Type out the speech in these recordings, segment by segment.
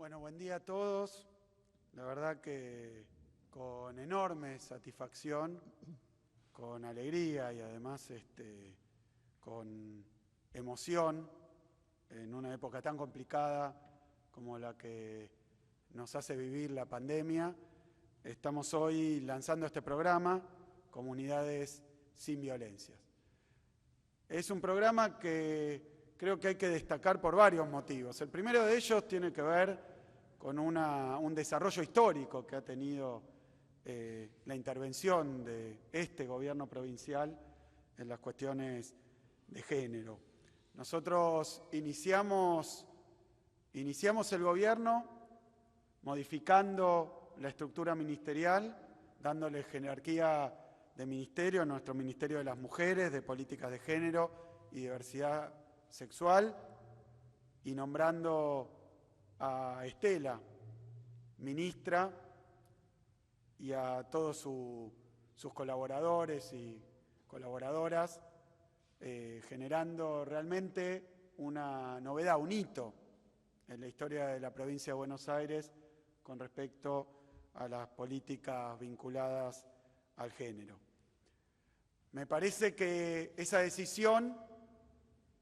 Bueno, buen día a todos. La verdad que con enorme satisfacción, con alegría y además con emoción, en una época tan complicada como la que nos hace vivir la pandemia, estamos hoy lanzando este programa, Comunidades sin Violencias. Es un programa que creo que hay que destacar por varios motivos. El primero de ellos tiene que ver con un desarrollo histórico que ha tenido la intervención de este gobierno provincial en las cuestiones de género. Nosotros iniciamos el gobierno modificando la estructura ministerial, dándole jerarquía de ministerio, nuestro Ministerio de las Mujeres, de Políticas de Género y Diversidad Sexual, y nombrando a Estela, ministra, y a todos sus colaboradores y colaboradoras, generando realmente una novedad, un hito en la historia de la provincia de Buenos Aires con respecto a las políticas vinculadas al género. Me parece que esa decisión,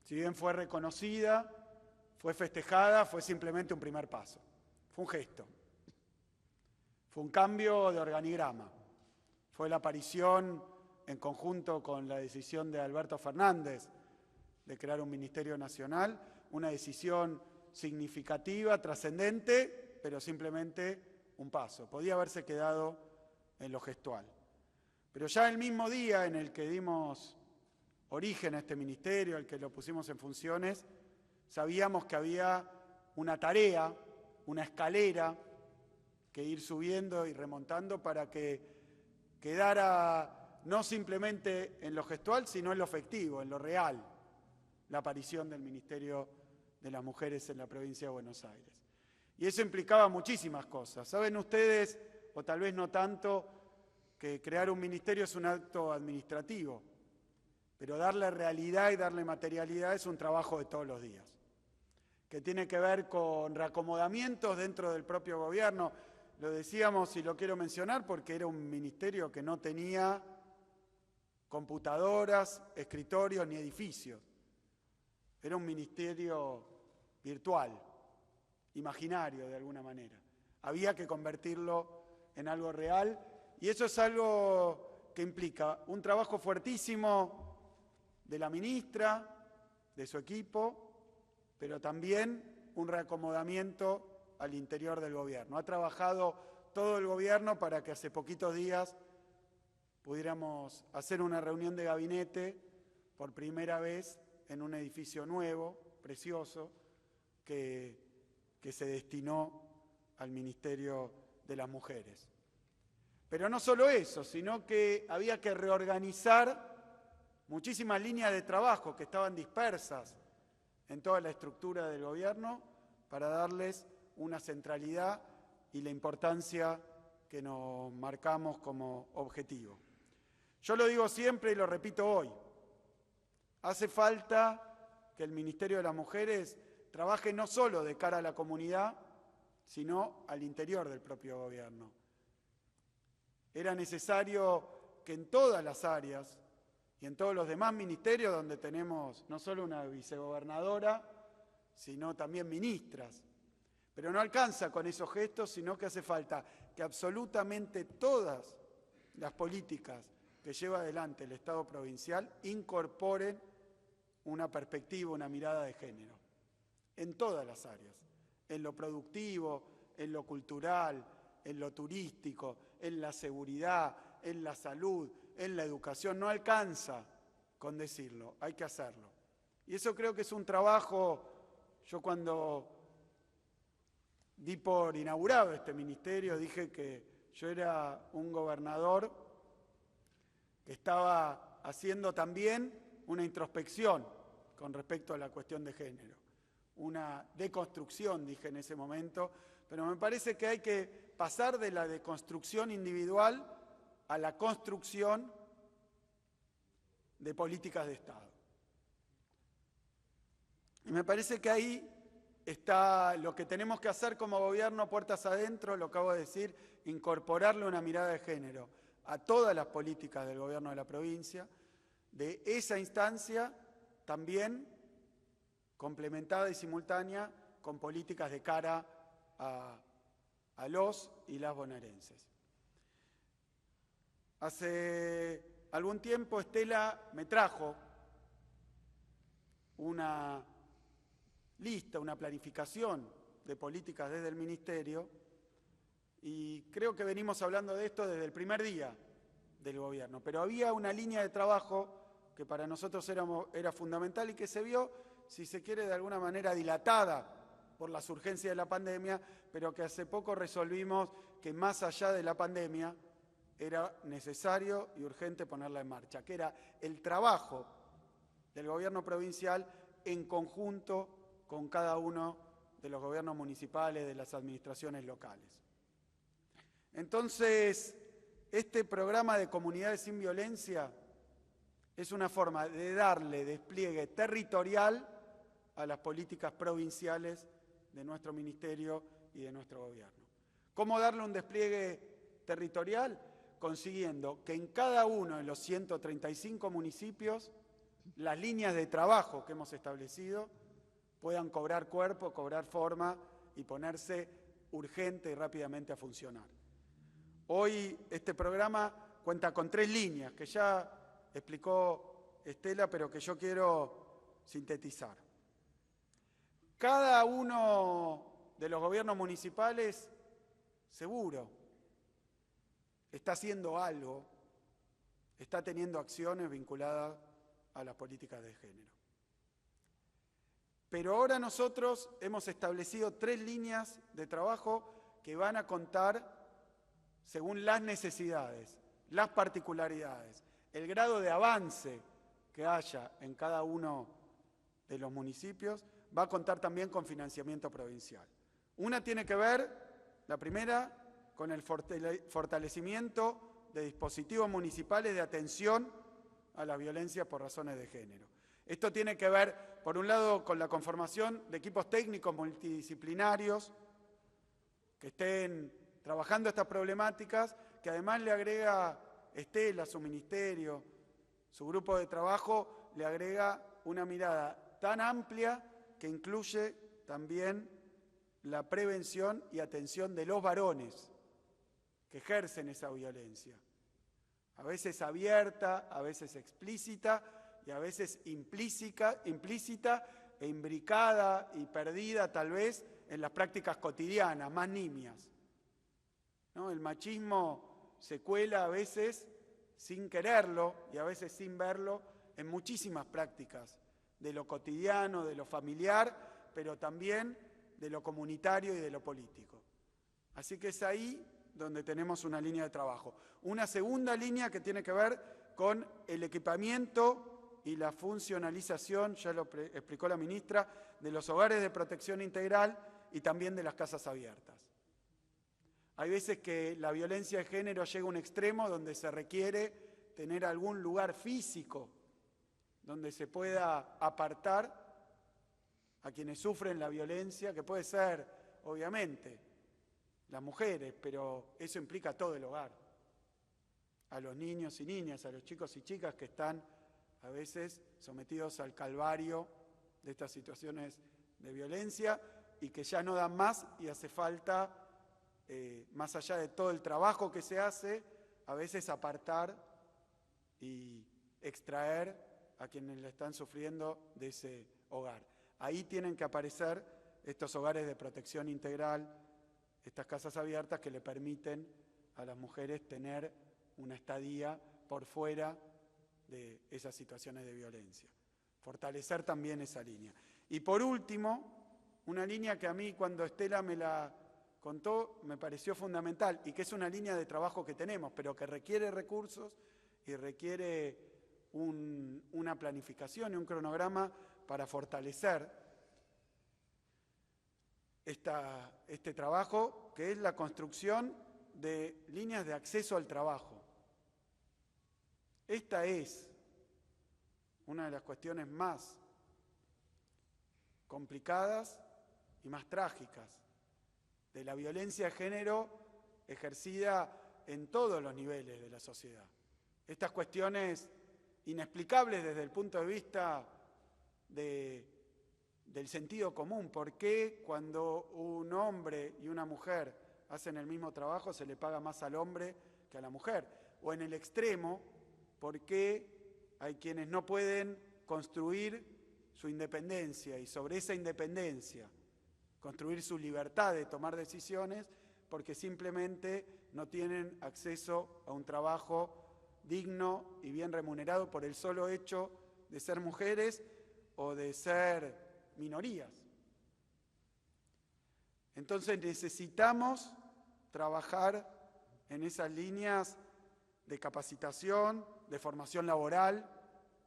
si bien fue reconocida, fue festejada, fue simplemente un primer paso, fue un gesto, fue un cambio de organigrama, fue la aparición en conjunto con la decisión de Alberto Fernández de crear un Ministerio Nacional, una decisión significativa, trascendente, pero simplemente un paso. Podía haberse quedado en lo gestual. Pero ya el mismo día en el que dimos origen a este ministerio, al que lo pusimos en funciones, sabíamos que había una tarea, una escalera que ir subiendo y remontando para que quedara no simplemente en lo gestual, sino en lo efectivo, en lo real, la aparición del Ministerio de las Mujeres en la provincia de Buenos Aires. Y eso implicaba muchísimas cosas. Saben ustedes, o tal vez no tanto, que crear un ministerio es un acto administrativo, pero darle realidad y darle materialidad es un trabajo de todos los días, que tiene que ver con reacomodamientos dentro del propio gobierno. Lo decíamos y lo quiero mencionar porque era un ministerio que no tenía computadoras, escritorios ni edificios. Era un ministerio virtual, imaginario de alguna manera. Había que convertirlo en algo real y eso es algo que implica un trabajo fuertísimo de la ministra, de su equipo, pero también un reacomodamiento al interior del gobierno. Ha trabajado todo el gobierno para que hace poquitos días pudiéramos hacer una reunión de gabinete por primera vez en un edificio nuevo, precioso, que se destinó al Ministerio de las Mujeres. Pero no solo eso, sino que había que reorganizar muchísimas líneas de trabajo que estaban dispersas en toda la estructura del gobierno para darles una centralidad y la importancia que nos marcamos como objetivo. Yo lo digo siempre y lo repito hoy, hace falta que el Ministerio de las Mujeres trabaje no solo de cara a la comunidad, sino al interior del propio gobierno. Era necesario que en todas las áreas y en todos los demás ministerios donde tenemos no solo una vicegobernadora, sino también ministras. Pero no alcanza con esos gestos, sino que hace falta que absolutamente todas las políticas que lleva adelante el Estado provincial incorporen una perspectiva, una mirada de género, en todas las áreas, en lo productivo, en lo cultural, en lo turístico, en la seguridad, en la salud, en la educación. No alcanza con decirlo, hay que hacerlo. Y eso creo que es un trabajo. Yo cuando di por inaugurado este ministerio dije que yo era un gobernador que estaba haciendo también una introspección con respecto a la cuestión de género, una deconstrucción, dije en ese momento, pero me parece que hay que pasar de la deconstrucción individual a la construcción de políticas de Estado. Y me parece que ahí está lo que tenemos que hacer como gobierno puertas adentro, lo acabo de decir, incorporarle una mirada de género a todas las políticas del gobierno de la provincia, de esa instancia también complementada y simultánea con políticas de cara a los y las bonaerenses. Hace algún tiempo Estela me trajo una lista, una planificación de políticas desde el Ministerio y creo que venimos hablando de esto desde el primer día del gobierno, pero había una línea de trabajo que para nosotros era fundamental y que se vio, si se quiere, de alguna manera dilatada por las urgencias de la pandemia, pero que hace poco resolvimos que más allá de la pandemia era necesario y urgente ponerla en marcha, que era el trabajo del gobierno provincial en conjunto con cada uno de los gobiernos municipales, de las administraciones locales. Entonces, este programa de Comunidades sin Violencia es una forma de darle despliegue territorial a las políticas provinciales de nuestro ministerio y de nuestro gobierno. ¿Cómo darle un despliegue territorial? Consiguiendo que en cada uno de los 135 municipios las líneas de trabajo que hemos establecido puedan cobrar cuerpo, cobrar forma y ponerse urgente y rápidamente a funcionar. Hoy este programa cuenta con 3 líneas que ya explicó Estela, pero que yo quiero sintetizar. Cada uno de los gobiernos municipales, seguro, está haciendo algo, está teniendo acciones vinculadas a las políticas de género. Pero ahora nosotros hemos establecido 3 líneas de trabajo que van a contar según las necesidades, las particularidades, el grado de avance que haya en cada uno de los municipios, va a contar también con financiamiento provincial. Una tiene que ver, la primera, con el fortalecimiento de dispositivos municipales de atención a la violencia por razones de género. Esto tiene que ver, por un lado, con la conformación de equipos técnicos multidisciplinarios que estén trabajando estas problemáticas, que además le agrega Estela, su ministerio, su grupo de trabajo, le agrega una mirada tan amplia que incluye también la prevención y atención de los varones que ejercen esa violencia. A veces abierta, a veces explícita y a veces implícita e imbricada y perdida tal vez en las prácticas cotidianas, más nimias, ¿no? El machismo se cuela a veces sin quererlo y a veces sin verlo en muchísimas prácticas de lo cotidiano, de lo familiar, pero también de lo comunitario y de lo político. Así que es ahí donde tenemos una línea de trabajo. Una segunda línea que tiene que ver con el equipamiento y la funcionalización, ya lo explicó la ministra, de los hogares de protección integral y también de las casas abiertas. Hay veces que la violencia de género llega a un extremo donde se requiere tener algún lugar físico donde se pueda apartar a quienes sufren la violencia, que puede ser, obviamente, las mujeres, pero eso implica todo el hogar. A los niños y niñas, a los chicos y chicas que están a veces sometidos al calvario de estas situaciones de violencia y que ya no dan más y hace falta, más allá de todo el trabajo que se hace, a veces apartar y extraer a quienes le están sufriendo de ese hogar. Ahí tienen que aparecer estos hogares de protección integral, estas casas abiertas que le permiten a las mujeres tener una estadía por fuera de esas situaciones de violencia. Fortalecer también esa línea. Y por último, una línea que a mí cuando Estela me la contó me pareció fundamental y que es una línea de trabajo que tenemos, pero que requiere recursos y requiere una planificación y un cronograma para fortalecer este trabajo, que es la construcción de líneas de acceso al trabajo. Esta es una de las cuestiones más complicadas y más trágicas de la violencia de género ejercida en todos los niveles de la sociedad. Estas cuestiones inexplicables desde el punto de vista del sentido común. ¿Por qué cuando un hombre y una mujer hacen el mismo trabajo se le paga más al hombre que a la mujer? O en el extremo, ¿por qué hay quienes no pueden construir su independencia y sobre esa independencia construir su libertad de tomar decisiones porque simplemente no tienen acceso a un trabajo digno y bien remunerado por el solo hecho de ser mujeres o de ser minorías? Entonces necesitamos trabajar en esas líneas de capacitación, de formación laboral.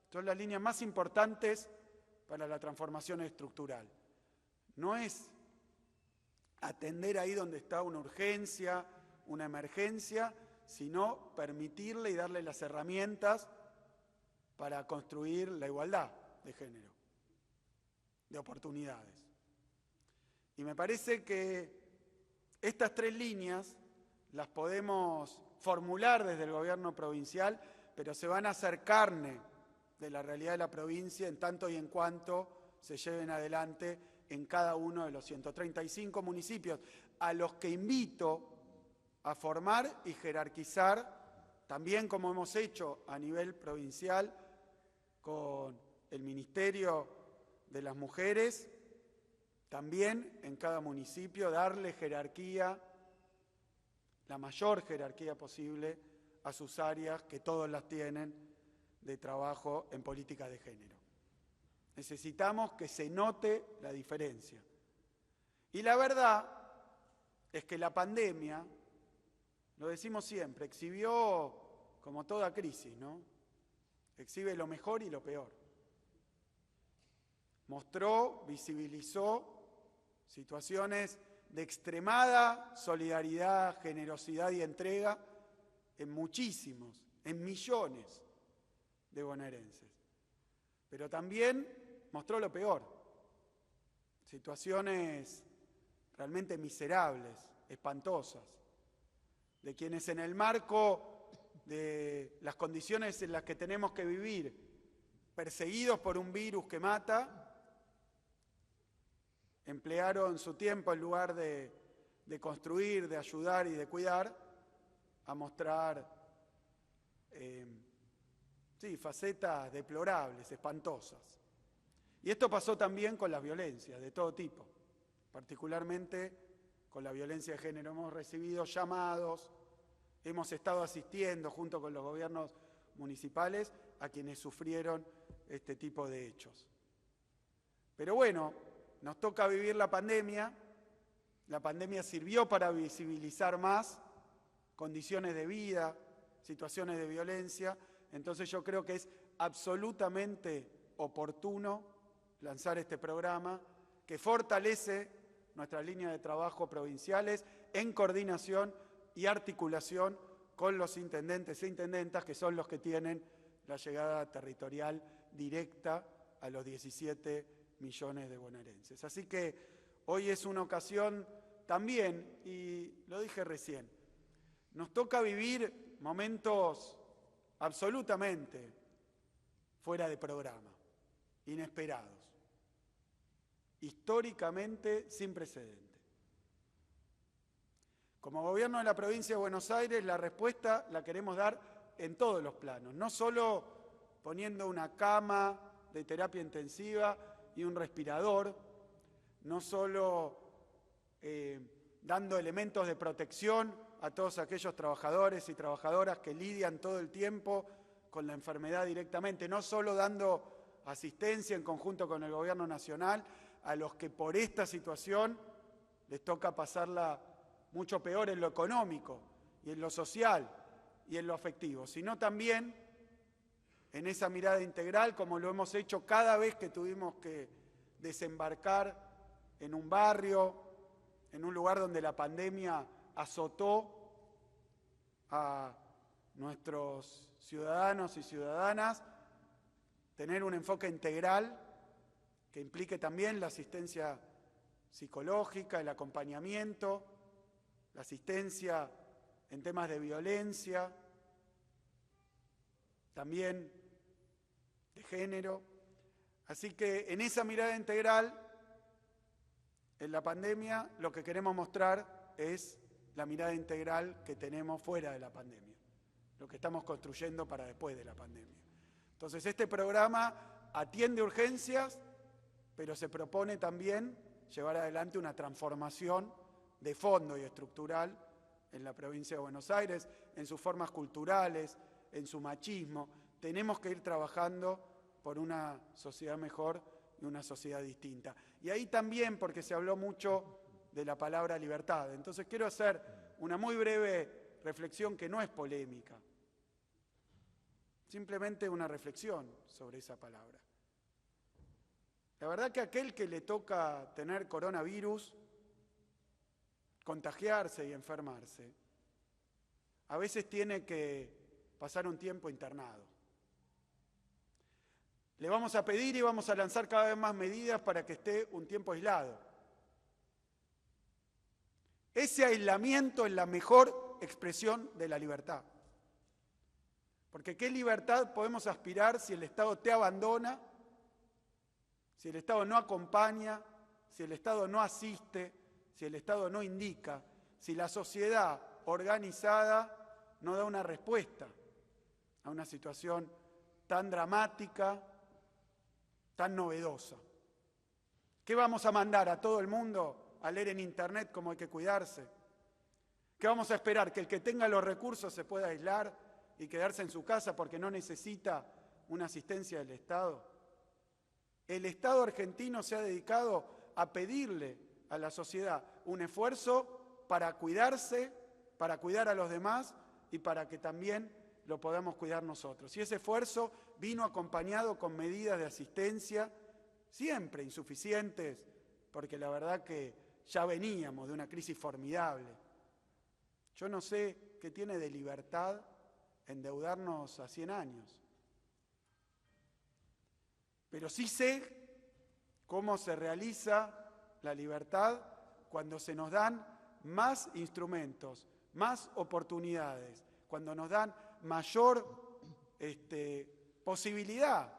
Son las líneas más importantes para la transformación estructural. No es atender ahí donde está una urgencia, una emergencia, sino permitirle y darle las herramientas para construir la igualdad de género, de oportunidades. Y me parece que estas tres líneas las podemos formular desde el gobierno provincial, pero se van a hacer carne de la realidad de la provincia en tanto y en cuanto se lleven adelante en cada uno de los 135 municipios, a los que invito a formar y jerarquizar, también como hemos hecho a nivel provincial con el Ministerio de las Mujeres, también en cada municipio darle jerarquía, la mayor jerarquía posible a sus áreas, que todos las tienen, de trabajo en políticas de género. Necesitamos que se note la diferencia. Y la verdad es que la pandemia, lo decimos siempre, exhibió, como toda crisis, ¿no? Exhibe lo mejor y lo peor. Mostró, visibilizó situaciones de extremada solidaridad, generosidad y entrega en muchísimos, en millones de bonaerenses. Pero también mostró lo peor, situaciones realmente miserables, espantosas, de quienes en el marco de las condiciones en las que tenemos que vivir, perseguidos por un virus que mata, emplearon su tiempo en lugar de construir, de ayudar y de cuidar, a mostrar facetas deplorables, espantosas. Y esto pasó también con las violencias de todo tipo, particularmente con la violencia de género. Hemos recibido llamados, hemos estado asistiendo junto con los gobiernos municipales a quienes sufrieron este tipo de hechos. Pero bueno, nos toca vivir la pandemia sirvió para visibilizar más condiciones de vida, situaciones de violencia, entonces yo creo que es absolutamente oportuno lanzar este programa que fortalece nuestras líneas de trabajo provinciales en coordinación y articulación con los intendentes e intendentas, que son los que tienen la llegada territorial directa a los 17 millones de bonaerenses. Así que hoy es una ocasión también, y lo dije recién, nos toca vivir momentos absolutamente fuera de programa, inesperados, históricamente sin precedente. Como gobierno de la provincia de Buenos Aires, la respuesta la queremos dar en todos los planos, no solo poniendo una cama de terapia intensiva y un respirador, no solo dando elementos de protección a todos aquellos trabajadores y trabajadoras que lidian todo el tiempo con la enfermedad directamente, no solo dando asistencia en conjunto con el gobierno nacional a los que por esta situación les toca pasarla mucho peor en lo económico y en lo social y en lo afectivo, sino también en esa mirada integral, como lo hemos hecho cada vez que tuvimos que desembarcar en un barrio, en un lugar donde la pandemia azotó a nuestros ciudadanos y ciudadanas, tener un enfoque integral que implique también la asistencia psicológica, el acompañamiento, la asistencia en temas de violencia, también de género. Así que en esa mirada integral, en la pandemia, lo que queremos mostrar es la mirada integral que tenemos fuera de la pandemia, lo que estamos construyendo para después de la pandemia. Entonces, este programa atiende urgencias, pero se propone también llevar adelante una transformación de fondo y estructural en la provincia de Buenos Aires, en sus formas culturales, en su machismo. Tenemos que ir trabajando por una sociedad mejor y una sociedad distinta. Y ahí también, porque se habló mucho de la palabra libertad. Entonces quiero hacer una muy breve reflexión que no es polémica, simplemente una reflexión sobre esa palabra. La verdad que aquel que le toca tener coronavirus, contagiarse y enfermarse, a veces tiene que pasar un tiempo internado. Le vamos a pedir y vamos a lanzar cada vez más medidas para que esté un tiempo aislado. Ese aislamiento es la mejor expresión de la libertad. Porque ¿qué libertad podemos aspirar si el Estado te abandona, si el Estado no acompaña, si el Estado no asiste, si el Estado no indica, si la sociedad organizada no da una respuesta a una situación tan dramática, tan novedosa? ¿Qué vamos a mandar a todo el mundo a leer en internet cómo hay que cuidarse? ¿Qué vamos a esperar? ¿Que el que tenga los recursos se pueda aislar y quedarse en su casa porque no necesita una asistencia del Estado? El Estado argentino se ha dedicado a pedirle a la sociedad un esfuerzo para cuidarse, para cuidar a los demás y para que también lo podamos cuidar nosotros. Y ese esfuerzo vino acompañado con medidas de asistencia, siempre insuficientes, porque la verdad que ya veníamos de una crisis formidable. Yo no sé qué tiene de libertad endeudarnos a 100 años, pero sí sé cómo se realiza la libertad cuando se nos dan más instrumentos, más oportunidades, cuando nos dan mayor posibilidad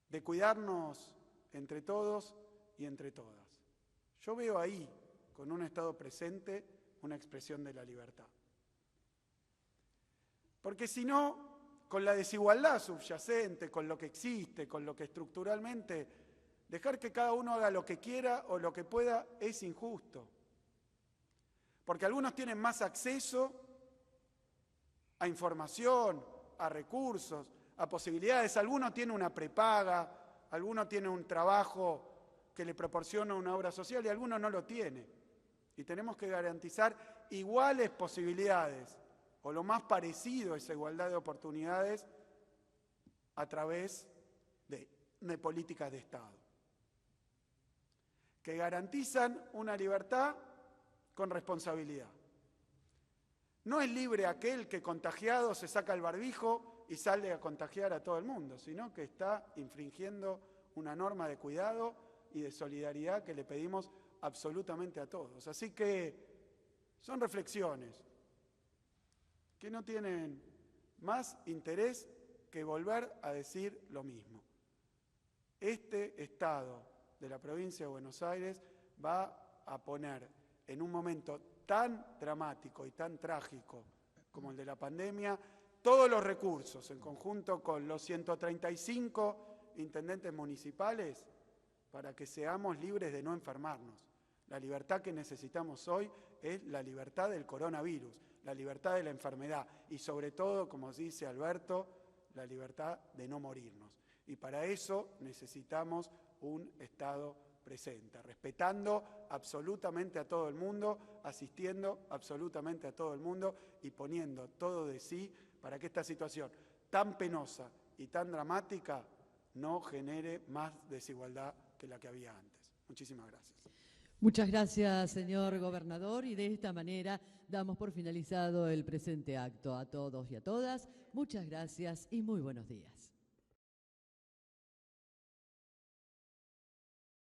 de cuidarnos entre todos y entre todas. Yo veo ahí, con un Estado presente, una expresión de la libertad. Porque si no, con la desigualdad subyacente, con lo que existe, con lo que estructuralmente, dejar que cada uno haga lo que quiera o lo que pueda es injusto. Porque algunos tienen más acceso a información, a recursos, a posibilidades. Algunos tienen una prepaga, algunos tienen un trabajo que le proporciona una obra social y algunos no lo tiene. Y tenemos que garantizar iguales posibilidades, o lo más parecido a esa igualdad de oportunidades, a través de políticas de Estado, que garantizan una libertad con responsabilidad. No es libre aquel que contagiado se saca el barbijo y sale a contagiar a todo el mundo, sino que está infringiendo una norma de cuidado y de solidaridad que le pedimos absolutamente a todos. Así que son reflexiones que no tienen más interés que volver a decir lo mismo. Este Estado de la provincia de Buenos Aires va a poner en un momento tan dramático y tan trágico como el de la pandemia todos los recursos, en conjunto con los 135 intendentes municipales, para que seamos libres de no enfermarnos. La libertad que necesitamos hoy es la libertad del coronavirus, la libertad de la enfermedad y sobre todo, como dice Alberto, la libertad de no morirnos. Y para eso necesitamos un Estado presente, respetando absolutamente a todo el mundo, asistiendo absolutamente a todo el mundo y poniendo todo de sí para que esta situación tan penosa y tan dramática no genere más desigualdad que la que había antes. Muchísimas gracias. Muchas gracias, señor gobernador, y de esta manera damos por finalizado el presente acto. A todos y a todas, muchas gracias y muy buenos días.